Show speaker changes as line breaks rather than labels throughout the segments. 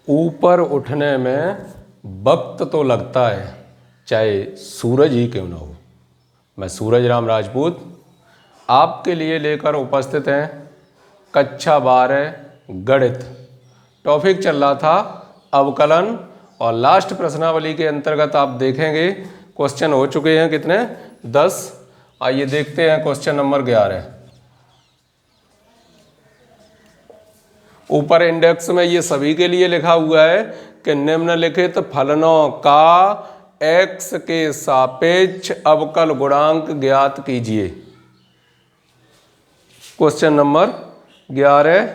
ऊपर उठने में वक्त तो लगता है, चाहे सूरज ही क्यों ना हो। मैं सूरज राम राजपूत आपके लिए लेकर उपस्थित हैं कक्षा 12 गणित। टॉपिक चल रहा था अवकलन और लास्ट प्रश्नावली के अंतर्गत आप देखेंगे क्वेश्चन हो चुके हैं कितने 10। आइए देखते हैं क्वेश्चन नंबर 11। ऊपर इंडेक्स में ये सभी के लिए लिखा हुआ है कि निम्नलिखित फलनों का x के सापेक्ष अवकल गुणांक ज्ञात कीजिए। क्वेश्चन नंबर 11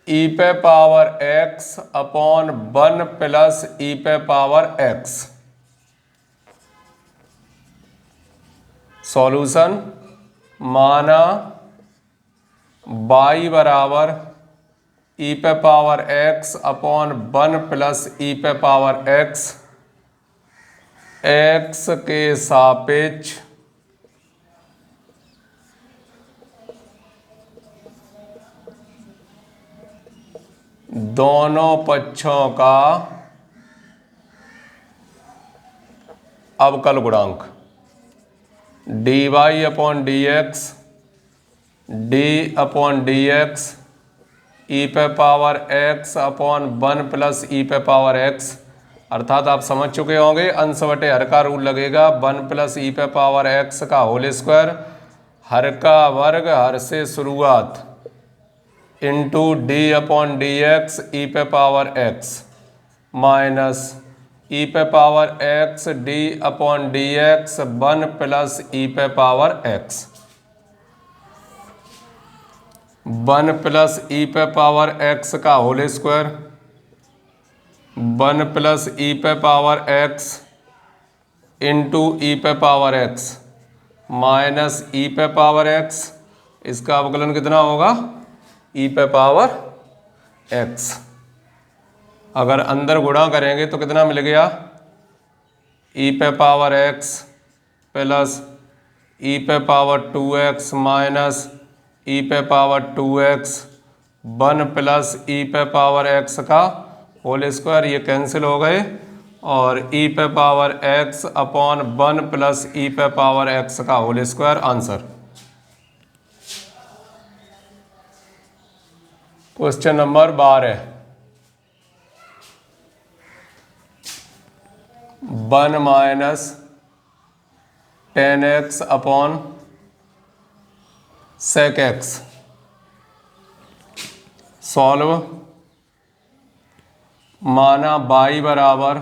e पे power x upon 1 plus e पे पावर x। सॉल्यूशन माना y बराबर e पे power x upon 1 plus e पे पावर x, x के सापेक्ष दोनों पक्षों का अवकल गुणांक dy upon dx d upon dx e पे power x upon 1 plus e पे पावर x। अर्थात आप समझ चुके होंगे अंश बटे हर का रूल लगेगा। 1 प्लस e पे पावर x का होल स्क्वायर, हर का वर्ग, हर से शुरुआत, into d upon D X E पे पावर x माइनस ई पे power x d upon D X 1 plus E पे पावर x। 1 प्लस ई पे पावर x का होल स्क्वायर, 1 प्लस ई पे पावर x इंटू ई पे power x minus E पे power x। इसका अवकलन कितना होगा? ई पे पावर x। अगर अंदर गुणा करेंगे तो कितना मिल गया? ई पे पावर x प्लस ई पे पावर 2x माइनस ई पे पावर 2x 1 प्लस ई पे पावर x का होल स्क्वायर, ये कैंसिल हो गए, और ई पे power x upon 1 plus E पे पावर x का whole square answer. Question number 12 1 minus 10x upon sec x। Solve माना y बराबर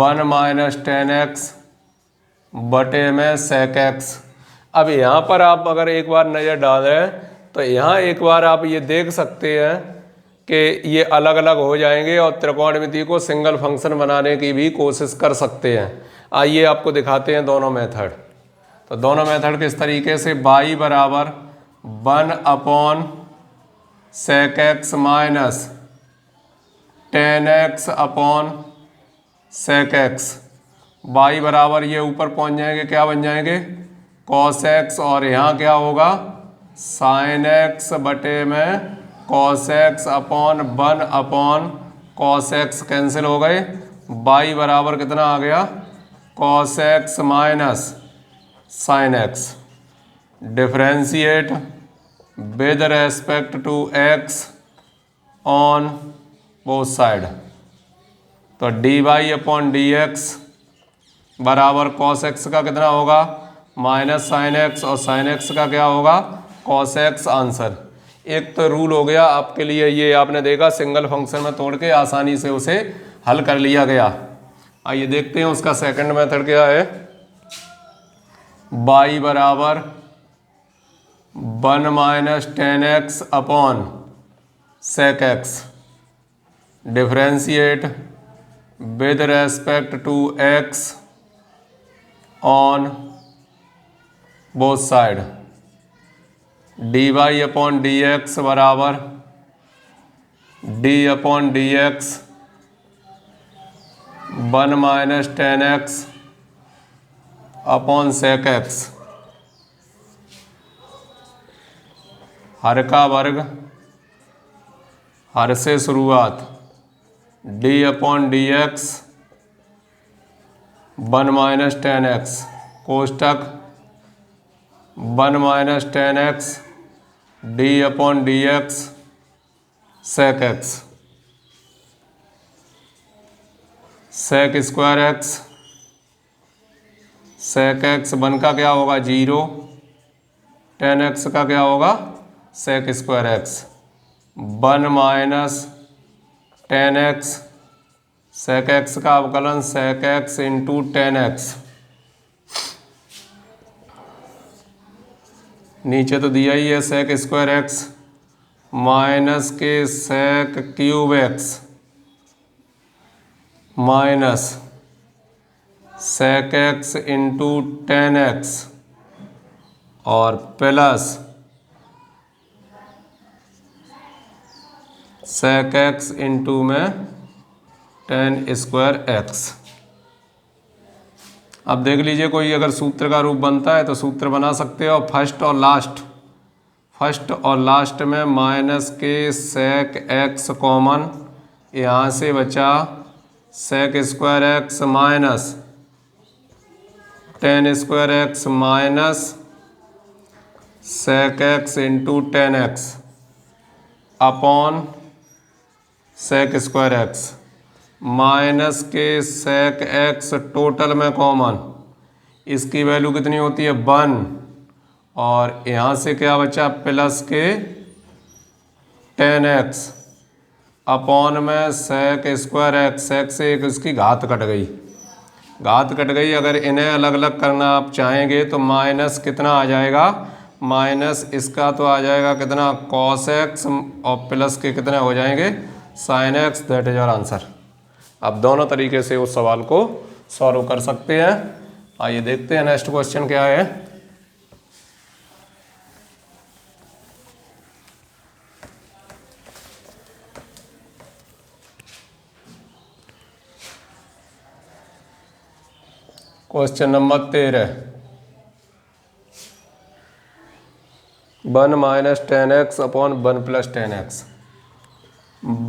1 माइनस 10x बटे में sec x। अब यहाँ पर आप अगर एक बार नज़र डालें तो यहाँ एक बार आप ये देख सकते हैं कि ये अलग अलग हो जाएंगे और त्रिकोणमिति को सिंगल फंक्शन बनाने की भी कोशिश कर सकते हैं। आइए आपको दिखाते हैं दोनों मेथड। तो दोनों मेथड किस तरीके से, y बराबर 1 upon sec x minus 10x upon sec x। y बराबर ये ऊपर पहुंच जाएंगे, क्या बन जाएंगे? cos x, और यहाँ क्या होगा? sin x बटे में cos x upon 1 upon cos x cancel हो गए। y बराबर कितना आ गया? cos x minus sin x। Differentiate with respect to x on both side. तो dy अपॉन डी एक्स बराबर cos x का कितना होगा? माइनस sin x, और sin x का क्या होगा? cos x answer. एक तो रूल हो गया आपके लिए, ये आपने देखा सिंगल फंक्शन में तोड़ के आसानी से उसे हल कर लिया गया। आइए देखते हैं उसका सेकंड मेथड क्या है। y बराबर 1 minus 10x upon sec x। Differentiate with respect to x on both side. dy upon D X बराबर d upon D X 1 minus 10x upon sec x। हर का वर्ग, हर से शुरुआत, D upon D X 1 minus 10x कोष्टक 1 minus 10x D upon D X sec X, sec square X, sec X 1 का क्या होगा 0, 10x का क्या होगा सेक square X, 1 minus 10x sec X का अवकलन सेक एक्स इंटू 10x, नीचे तो दिया ही है सेक स्क्वायर एक्स माइनस के sec cube X minus sec X into 10x और प्लस सेक एक्स इंटू में 10 स्क्वायर एक्स। अब देख लीजिए कोई अगर सूत्र का रूप बनता है तो सूत्र बना सकते हो। फर्स्ट और लास्ट में माइनस के सेक एक्स कॉमन, यहाँ से बचा sec square X minus 10 square X minus sec X into 10x upon sec square X minus के सेक एक्स टोटल में कॉमन, इसकी वैल्यू कितनी होती है 1 और यहाँ से क्या बचा प्लस के 10x अपॉन में सेक स्क्वायर एक्स, सेक से एक इसकी घात कट गई। अगर इन्हें अलग अलग करना आप चाहेंगे तो माइनस कितना आ जाएगा, माइनस इसका तो आ जाएगा कितना कॉस एक्स और प्लस के कितने हो जाएंगे sine X. That is our answer. अब दोनों तरीके से उस सवाल को सॉल्व कर सकते हैं। आइए देखते हैं नेक्स्ट क्वेश्चन क्या है। Question number 13, 1 minus 10x upon 1 plus 10x,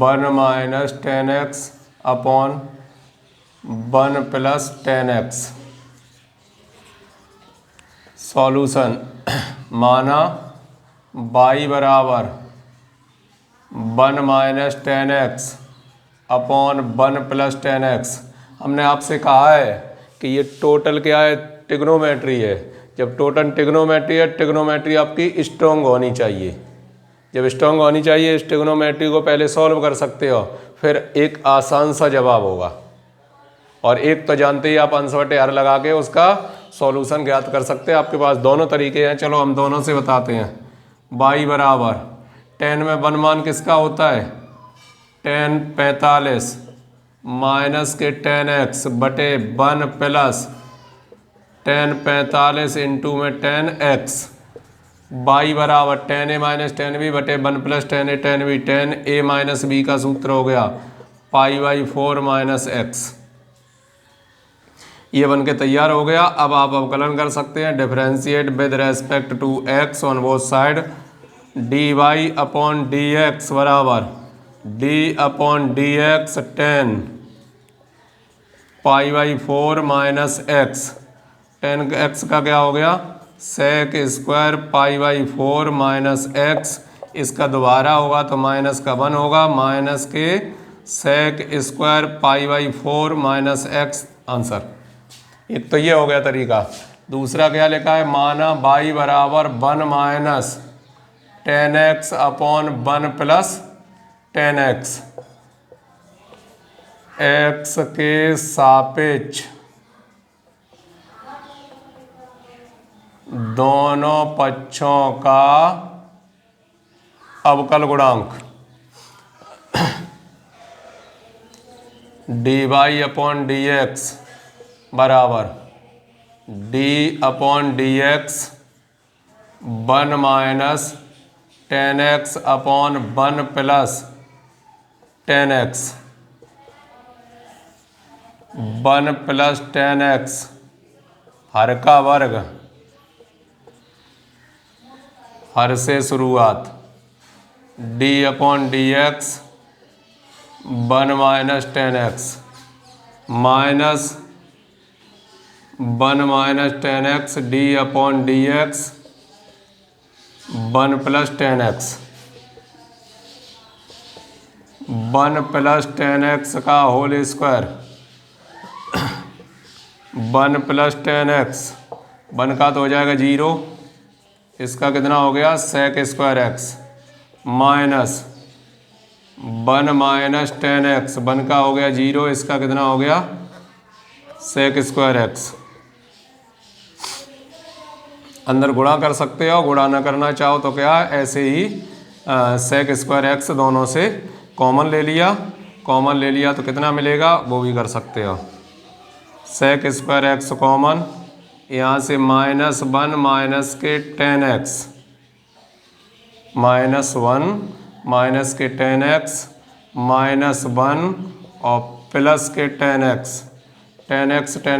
1 minus 10x upon 1 plus 10x। Solution माना y बराबर 1 minus 10x upon 1 plus 10x। हमने आपसे कहा है कि ये टोटल क्या है ट्रिग्नोमेट्री है। जब टोटल ट्रिग्नोमेट्री है, ट्रिग्नोमेट्री आपकी स्ट्रॉन्ग होनी चाहिए। जब स्ट्रॉन्ग होनी चाहिए इस ट्रिग्नोमेट्री को पहले सॉल्व कर सकते हो, फिर एक आसान सा जवाब होगा। और एक तो जानते ही आप अंश बटे हर लगा के उसका सॉल्यूशन ज्ञात कर सकते हैं। आपके पास दोनों तरीके हैं, चलो हम दोनों से बताते हैं। y बराबर 10 में 1 मान किसका होता है 10 45 माइनस के 10x बटे 1 प्लस 10 45 इंटू में 10x। y बराबर 10a माइनस 10b बटे 1 plus 10a 10b, 10a minus b का सूत्र हो गया पाई बाई 4 माइनस एक्स। ये बन के तैयार हो गया। अब आप अवकलन कर सकते हैं। Differentiate with respect to x on both side, D Y upon D X बराबर D upon D X 10 pi by 4 minus X. 10 X का क्या हो गया sec square pi by 4 minus X. इसका दोबारा होगा तो माइनस का 1 होगा, माइनस के sec square pi by 4 minus X answer. एक तो ये हो गया तरीका। दूसरा क्या लिखा है माना y बराबर 1 minus 10x upon 1 plus 10x, x के सापेक्ष दोनों पक्षों का अवकल गुणांक D Y upon D X बराबर D upon D X 1 minus 10x upon 1 plus 10x, 1 plus 10x हर का वर्ग, हर से शुरुआत, D upon D X 1 minus ten X minus 1 minus ten X D upon D X 1 plus ten X 1 plus ten X का whole square 1 plus ten X 1 का तो हो जाएगा 0, इसका कितना हो गया sec square X minus 1 minus ten X 1 का हो गया 0, इसका कितना हो गया सेक स्क्वायर एक्स। अंदर गुणा कर सकते हो, गुणा ना करना चाहो तो क्या ऐसे ही सेक स्क्वायर एक्स दोनों से कॉमन ले लिया, कॉमन ले लिया तो कितना मिलेगा वो भी कर सकते हो। सेक स्क्वायर एक्स कॉमन, यहाँ से -1 माइनस के टेन एक्स -1 माइनस के टेन एक्स -1 और प्लस के टेन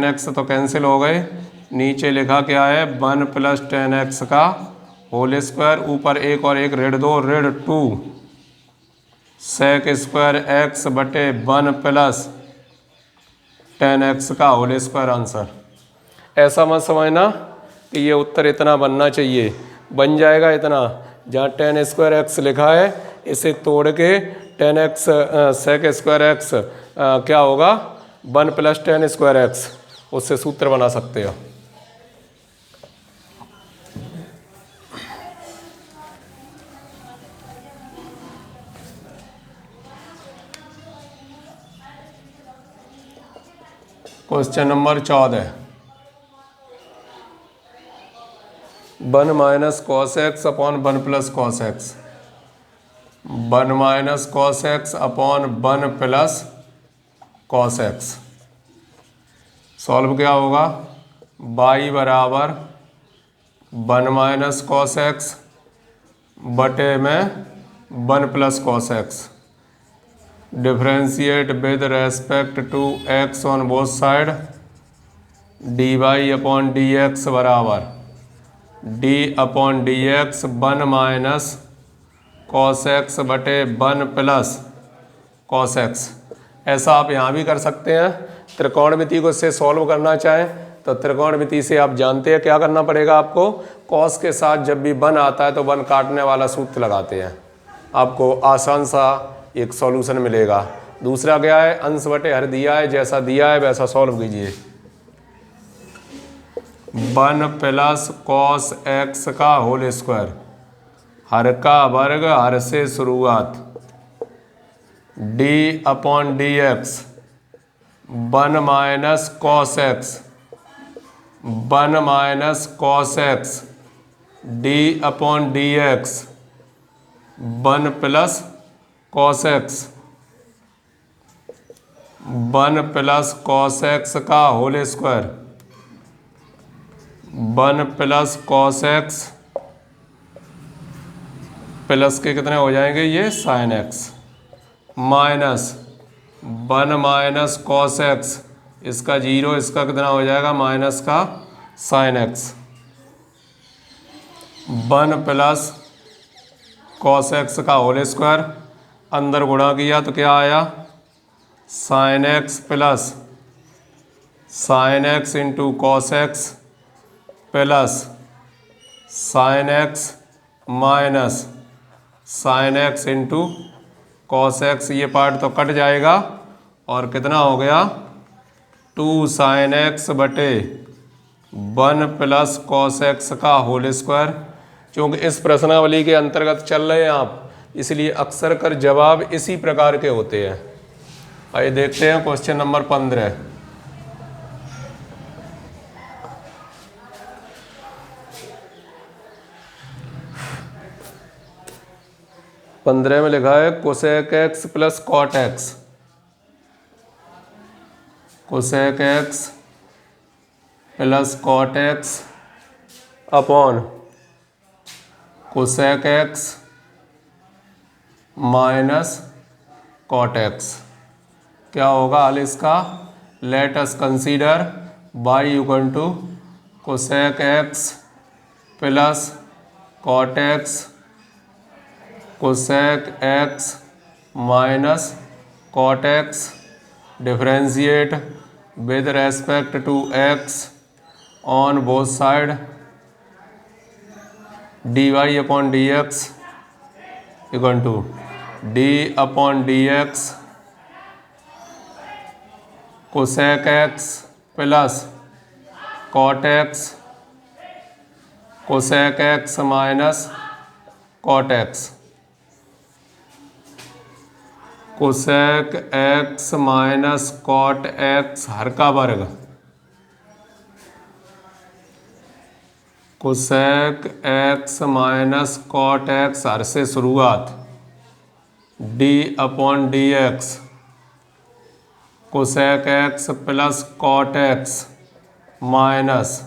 एक्स तो कैंसिल हो गए। नीचे लिखा क्या है 1 प्लस टेन एक्स का होल स्क्वायर, ऊपर एक और एक रेड दो रेड 2 सेक स्क्वायर एक्स बटे 1 प्लस टेन एक्स का होल स्क्वायर आंसर। ऐसा मत समझना कि ये उत्तर इतना बनना चाहिए, बन जाएगा इतना। जहाँ टेन स्क्वायर एक्स लिखा है इसे तोड़ के ten X sec square X क्या होगा 1 प्लस टेन स्क्वायर एक्स, उससे सूत्र बना सकते हो। Question number 14 1 minus cos x upon 1 plus cos X 1 minus cos x upon 1 plus cos x. Solve क्या होगा y बराबर 1 माइनस कॉस एक्स बटे में 1 plus cos X, differentiate with respect to x on both side dy upon D X बराबर d upon D X 1 minus cos X बटे 1 plus cos x. ऐसा आप यहाँ भी कर सकते हैं। त्रिकोणमिति को इससे सॉल्व करना चाहें तो त्रिकोणमिति से आप जानते हैं क्या करना पड़ेगा आपको, कॉस के साथ जब भी 1 आता है तो 1 काटने वाला सूत्र लगाते हैं, आपको आसान सा एक सॉल्यूशन मिलेगा। दूसरा क्या है अंश बटे हर दिया है, जैसा दिया है वैसा सॉल्व कीजिए। 1 प्लस कॉस एक्स का होल स्क्वायर, हर का वर्ग हर से शुरुआत d upon D X 1 minus cos X 1 minus cos X d upon D X 1 plus cos X 1 plus cos X का whole square 1 plus cos X plus के कितने हो जाएंगे ये sine X minus 1 minus cos X, इसका 0, इसका कितना हो जाएगा माइनस का sine x 1 plus cos X का होल स्क्वायर, अंदर गुणा किया तो क्या आया sine x plus sine x into cos X plus sign X minus sine x into cos x. ये पार्ट तो कट जाएगा और कितना हो गया 2 साइन एक्स बटे 1 प्लस कॉस एक्स का होल स्क्वायर। क्योंकि इस प्रश्नावली के अंतर्गत चल रहे हैं आप, इसलिए अक्सर कर जवाब इसी प्रकार के होते हैं। आइए देखते हैं क्वेश्चन नंबर 15। में लिखा है cosec X plus cot X, cosec X plus cot X upon cosec X minus cot X. क्या होगा हल इसका, let us consider y equal to cosec X plus cot X cosec X minus cot X, differentiate with respect to X on both side, D Y upon D X equal to D upon D X cosec X plus cot X cosec X minus cot X, cosec X minus cot X हर का वर्ग, cosec X minus cot X हर से शुरुआत, D upon D X cosec X plus cot X minus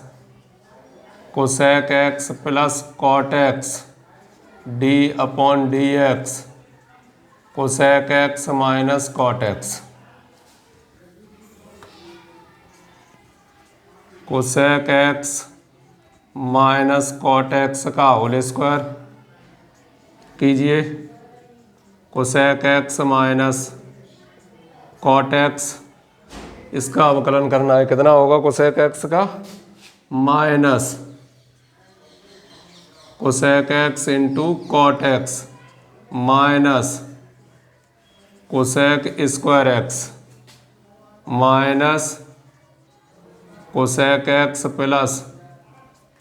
cosec X plus cot X D upon D X cosec X minus cot X, cosec X minus cot X का whole square कीजिए, cosec X minus cot X, इसका अवकलन करना है, कितना होगा cosec X का minus cosec X into cot X minus cosec square X minus cosec X plus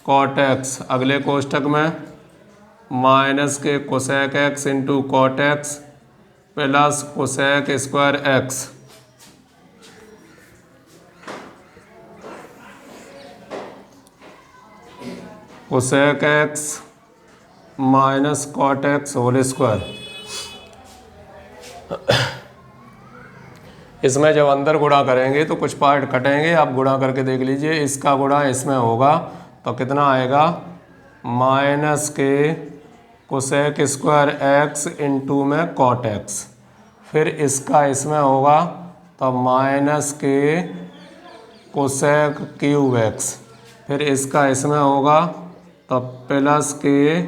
cot X, अगले कोष्ठक में माइनस के cosec X into cot X plus cosec square X, cosec X minus cot X whole square. इसमें जब अंदर गुणा करेंगे तो कुछ पार्ट कटेंगे, आप गुणा करके देख लीजिए। इसका गुणा इसमें होगा तो कितना आएगा, माइनस के कोसेक स्क्वायर एक्स इंटू में कॉट एक्स, फिर इसका इसमें होगा तो माइनस के कोसेक क्यूब एक्स, फिर इसका इसमें होगा तो प्लस के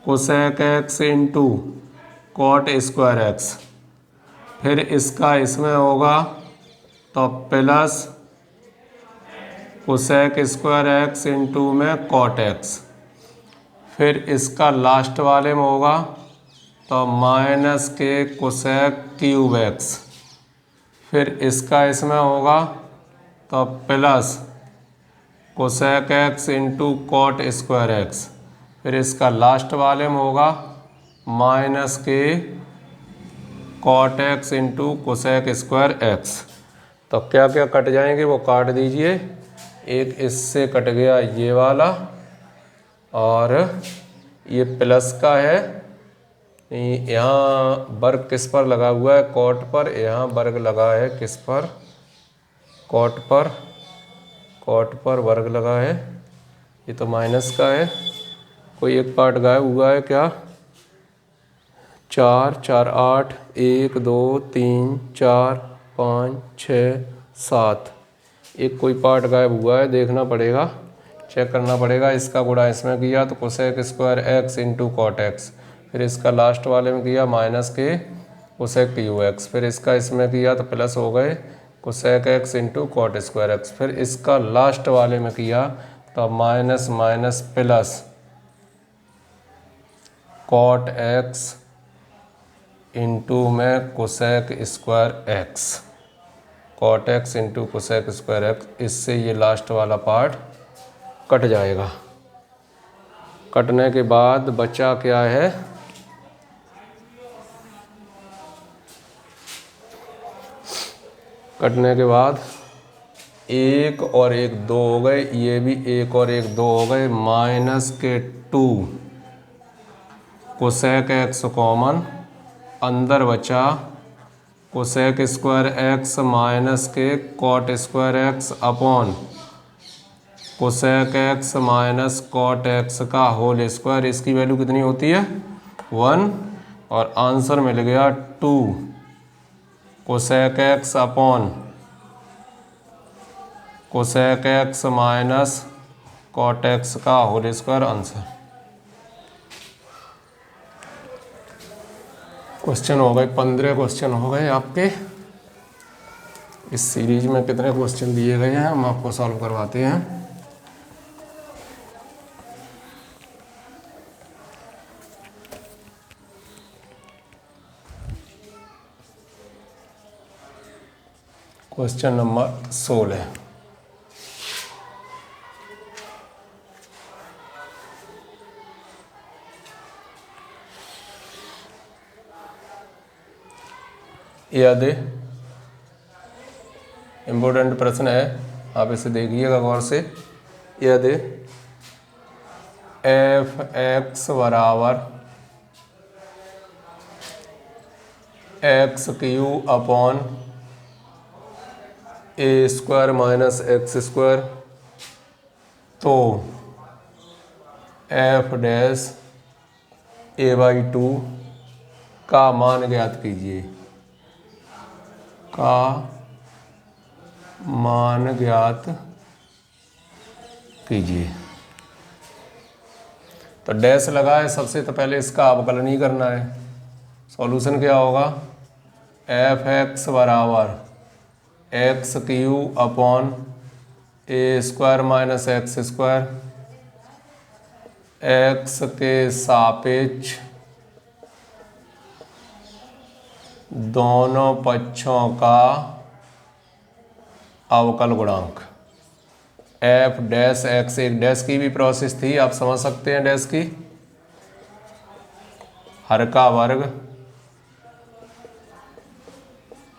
cosec X into cot square X, फिर इसका इसमें होगा तो plus cosec square X into में कॉट एक्स, फिर इसका लास्ट वाले में होगा तो माइनस के कोसेक क्यूब एक्स, फिर इसका इसमें होगा तो plus cosec X into cot square X, फिर इसका लास्ट वाले में होगा माइनस के cot X into cosec square X. तो क्या क्या कट जाएंगे वो काट दीजिए। एक इससे कट गया ये वाला, और ये प्लस का है, यहाँ वर्ग किस पर लगा हुआ है, कॉट पर, यहाँ वर्ग लगा है किस पर, कॉट पर, कॉट पर वर्ग लगा है, ये तो माइनस का है, कोई एक पार्ट गायब हुआ है क्या, 4 4 8 1 2 3 4 5 6 7, एक कोई पार्ट गायब हुआ है, देखना पड़ेगा, चेक करना पड़ेगा। इसका गुणा इसमें किया तो cosec square X into cot X, फिर इसका लास्ट वाले में किया माइनस के कोसेक क्यू एक्स, फिर इसका इसमें किया तो प्लस हो गए cosec X into cot square X, फिर इसका लास्ट वाले में किया तो minus minus plus cot X into में cosec square X, cot X into cosec square X, इससे ये लास्ट वाला पार्ट कट जाएगा। कटने के बाद बचा क्या है, कटने के बाद एक और एक दो हो गए, ये भी एक और एक दो हो गए, माइनस के 2 कोसेक एक्स कॉमन, अंदर बचा कोसेक स्क्वायर एक्स माइनस के cot square X upon cosec X minus cot X का होल स्क्वायर। इसकी वैल्यू कितनी होती है 1, और आंसर मिल गया 2 cosec X upon cosec X minus cot X का होल स्क्वायर आंसर। क्वेश्चन हो गए, 15 क्वेश्चन हो गए आपके। इस सीरीज में कितने क्वेश्चन दिए गए हैं हम आपको सॉल्व करवाते हैं। Question number 16। यदि इम्पोर्टेंट प्रश्न है, आप इसे देखिएगा गौर से। यदि एफ एक्स बराबर X cube upon A square minus X square, तो एफ डैश a/2 का मान ज्ञात कीजिए। का मान ज्ञात कीजिए। तो डैश लगा है, सबसे तो पहले इसका अवकलन ही करना है। सॉल्यूशन क्या होगा? एफ एक्स बराबर X cube upon A square minus X square, X के सापेक्ष दोनों पक्षों का अवकल गुणांक। एफ डैश एक्स, एक डैश की भी प्रोसेस थी, आप समझ सकते हैं। डैश की हर का वर्ग,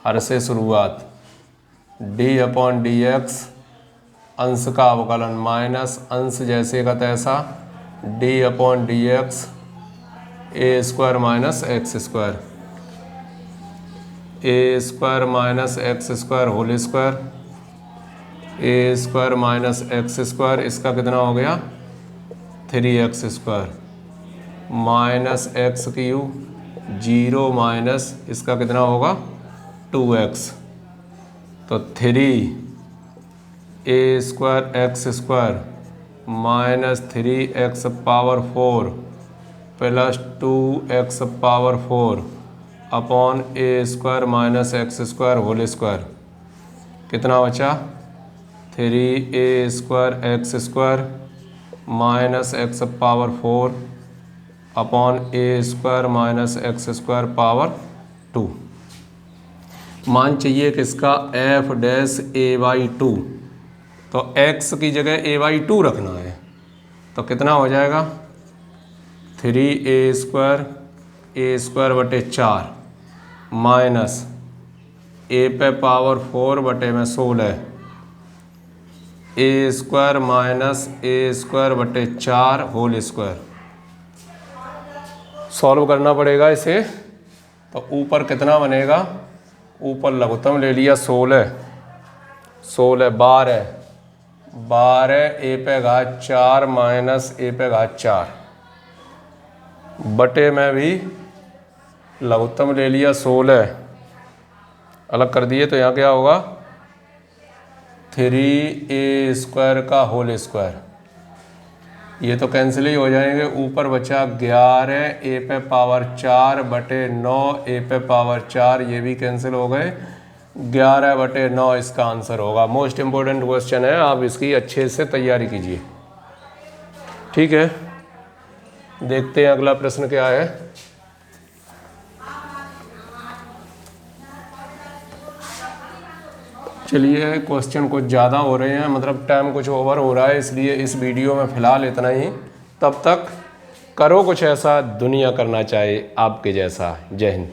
हर से शुरुआत, डी अपॉन डी एक्स, अंश का अवकलन माइनस अंश जैसे का तैसा, D upon D X A square minus X square, A square minus X square whole square, A square minus X square, इसका कितना हो गया 3x square, minus X cube 0 minus इसका कितना होगा 2x, तो 3a square X square minus 3x power 4 plus 2x power 4 upon A square minus X square whole square, कितना बचा 3a square X square minus X power 4 upon A square minus X square power 2। मान चाहिए किसका? F dash a/2, तो x की जगह a/2 रखना है, तो कितना हो जाएगा 3a स्क्वायर बटे 4 माइनस ए पे पावर 4 बटे में 16, ए स्क्वायर माइनस ए स्क्वायर बटे 4 होल स्क्वायर। सॉल्व करना पड़ेगा इसे, तो ऊपर कितना बनेगा? ऊपर लघुत्तम ले लिया 16 12 ए पे घात 4 माइनस ए पे घात 4 बटे में भी लघुत्तम ले लिया 16, अलग कर दिए तो यहाँ क्या होगा 3a स्क्वायर का होल स्क्वायर, ये तो कैंसिल ही हो जाएंगे। ऊपर बचा 11 ए पे पावर 4 बटे 9 ए पे पावर 4, ये भी कैंसिल हो गए, 11 बटे 9 इसका आंसर होगा। मोस्ट इम्पोर्टेंट क्वेश्चन है, आप इसकी अच्छे से तैयारी कीजिए। ठीक है, देखते हैं अगला प्रश्न क्या है। चलिए, क्वेश्चन कुछ ज़्यादा हो रहे हैं, मतलब टाइम कुछ ओवर हो रहा है, इसलिए इस वीडियो में फ़िलहाल इतना ही। तब तक करो कुछ ऐसा दुनिया करना चाहे आपके जैसा। जय हिंद।